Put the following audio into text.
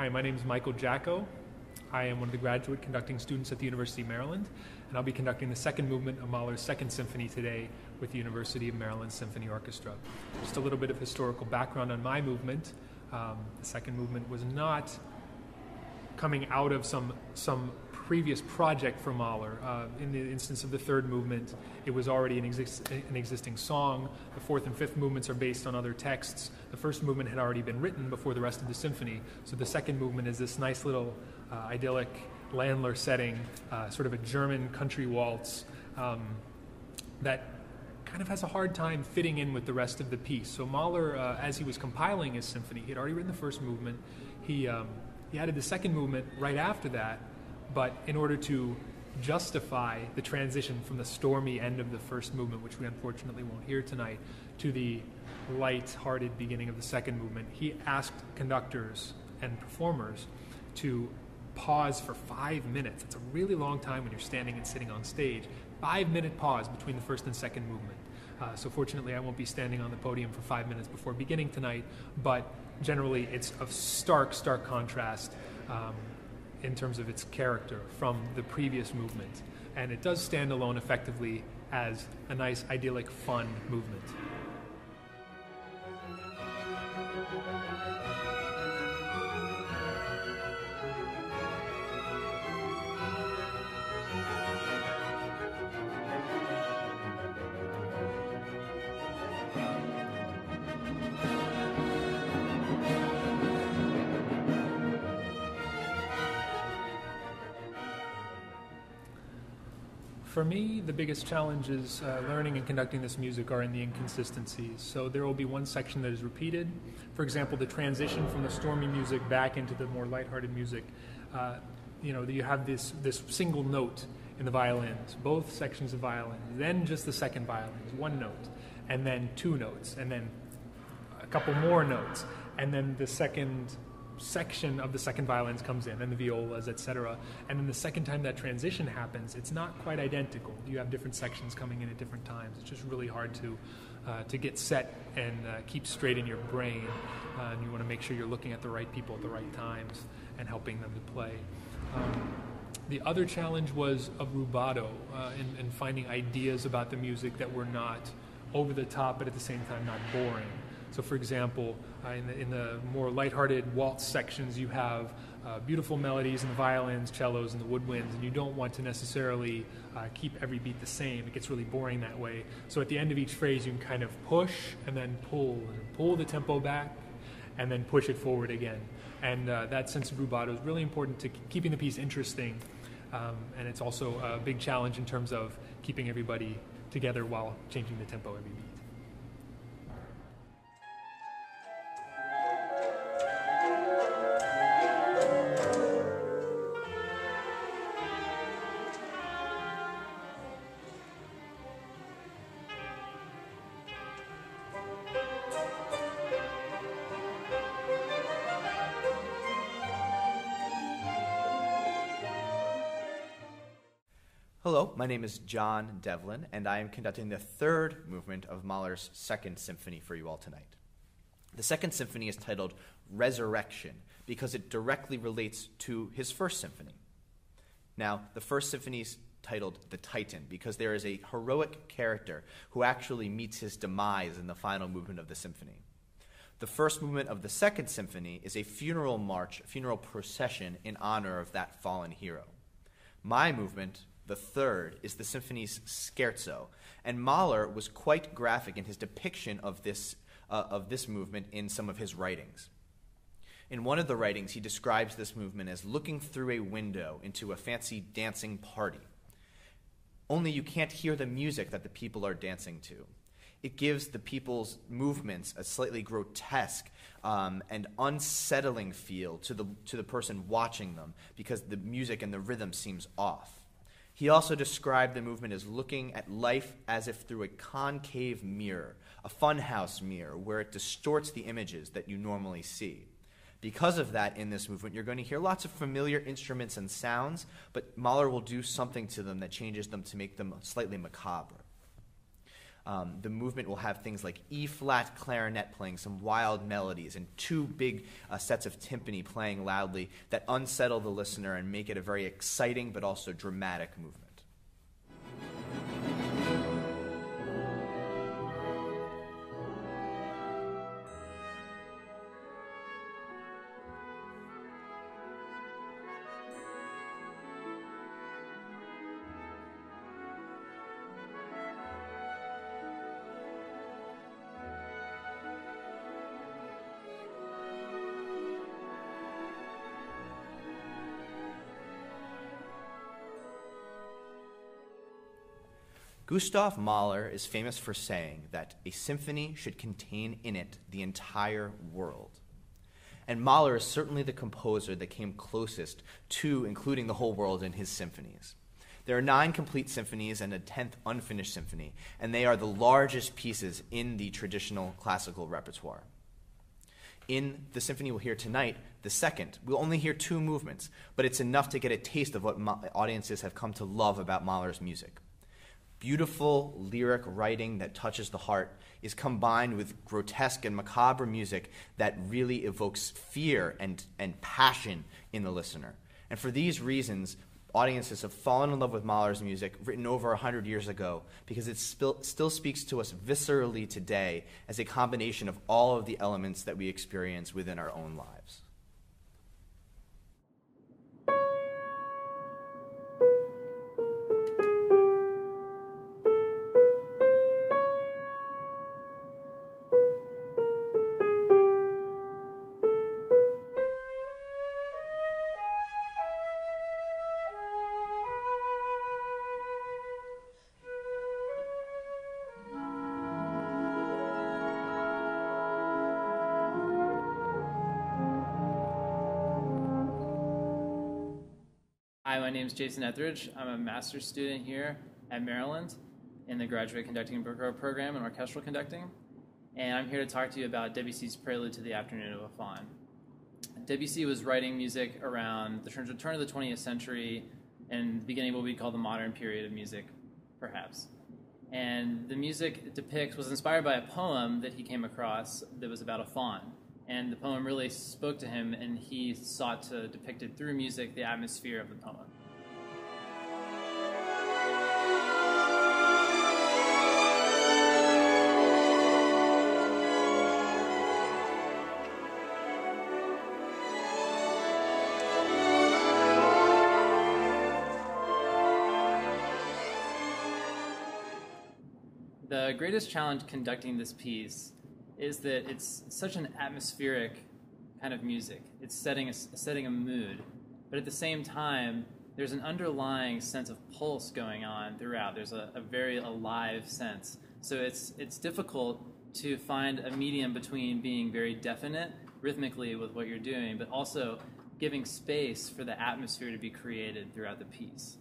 Hi, my name is Michael Jacko. I am one of the graduate conducting students at the University of Maryland, and I'll be conducting the second movement of Mahler's Second Symphony today with the University of Maryland Symphony Orchestra. Just a little bit of historical background on my movement. The second movement was not coming out of some previous project for Mahler. In the instance of the third movement, it was already an existing song. The fourth and fifth movements are based on other texts. The first movement had already been written before the rest of the symphony, so the second movement is this nice little idyllic Landler setting, sort of a German country waltz that kind of has a hard time fitting in with the rest of the piece. So Mahler, as he was compiling his symphony, he had already written the first movement. He added the second movement right after that, but in order to justify the transition from the stormy end of the first movement, which we unfortunately won't hear tonight, to the light-hearted beginning of the second movement, he asked conductors and performers to pause for 5 minutes. It's a really long time when you're standing and sitting on stage. 5-minute pause between the first and second movement. So fortunately, I won't be standing on the podium for 5 minutes before beginning tonight, but generally it's a stark contrast in terms of its character from the previous movement. And it does stand alone effectively as a nice, idyllic, fun movement. For me, the biggest challenges learning and conducting this music are in the inconsistencies. So there will be one section that is repeated. For example, the transition from the stormy music back into the more lighthearted music. You have this single note in the violins, both sections of violins, then just the second violins, one note, and then two notes, and then a couple more notes, and then the second section of the second violins comes in, and the violas, etc. And then the second time that transition happens, it's not quite identical. You have different sections coming in at different times. It's just really hard to get set and keep straight in your brain. And you want to make sure you're looking at the right people at the right times and helping them to play. The other challenge was of rubato and finding ideas about the music that were not over the top, but at the same time not boring. So, for example, in the more lighthearted waltz sections, you have beautiful melodies in the violins, cellos, and the woodwinds, and you don't want to necessarily keep every beat the same. It gets really boring that way. So at the end of each phrase, you can kind of push and then pull the tempo back, and then push it forward again. And that sense of rubato is really important to keeping the piece interesting, and it's also a big challenge in terms of keeping everybody together while changing the tempo every beat. Hello, my name is John Devlin, and I am conducting the third movement of Mahler's Second Symphony for you all tonight. The Second Symphony is titled Resurrection because it directly relates to his First Symphony. Now, the First Symphony is titled The Titan because there is a heroic character who actually meets his demise in the final movement of the symphony. The first movement of the Second Symphony is a funeral march, funeral procession in honor of that fallen hero. My movement, the third, is the symphony's scherzo, and Mahler was quite graphic in his depiction of this movement in some of his writings. In one of the writings, he describes this movement as looking through a window into a fancy dancing party. Only you can't hear the music that the people are dancing to. It gives the people's movements a slightly grotesque and unsettling feel to the person watching them because the music and the rhythm seems off. He also described the movement as looking at life as if through a concave mirror, a funhouse mirror, where it distorts the images that you normally see. Because of that, in this movement, you're going to hear lots of familiar instruments and sounds, but Mahler will do something to them that changes them to make them slightly macabre. The movement will have things like E-flat clarinet playing some wild melodies and two big sets of timpani playing loudly that unsettle the listener and make it a very exciting but also dramatic movement. Gustav Mahler is famous for saying that a symphony should contain in it the entire world. And Mahler is certainly the composer that came closest to including the whole world in his symphonies. There are 9 complete symphonies and a 10th unfinished symphony, and they are the largest pieces in the traditional classical repertoire. In the symphony we'll hear tonight, the second, we'll only hear 2 movements, but it's enough to get a taste of what audiences have come to love about Mahler's music. Beautiful lyric writing that touches the heart is combined with grotesque and macabre music that really evokes fear and passion in the listener. And for these reasons, audiences have fallen in love with Mahler's music, written over 100 years ago, because it still speaks to us viscerally today as a combination of all of the elements that we experience within our own lives. Hi, my name is Jason Ethridge. I'm a master's student here at Maryland in the graduate conducting program in orchestral conducting, and I'm here to talk to you about Debussy's Prelude to the Afternoon of a Faun. Debussy was writing music around the turn of the 20th century and beginning what we call the modern period of music, perhaps. And the music it was inspired by a poem that he came across that was about a faun. And the poem really spoke to him, and he sought to depict it through music, the atmosphere of the poem. The greatest challenge conducting this piece is that it's such an atmospheric kind of music. It's setting a mood, but at the same time, there's an underlying sense of pulse going on throughout. There's a very alive sense. So it's difficult to find a medium between being very definite rhythmically with what you're doing, but also giving space for the atmosphere to be created throughout the piece.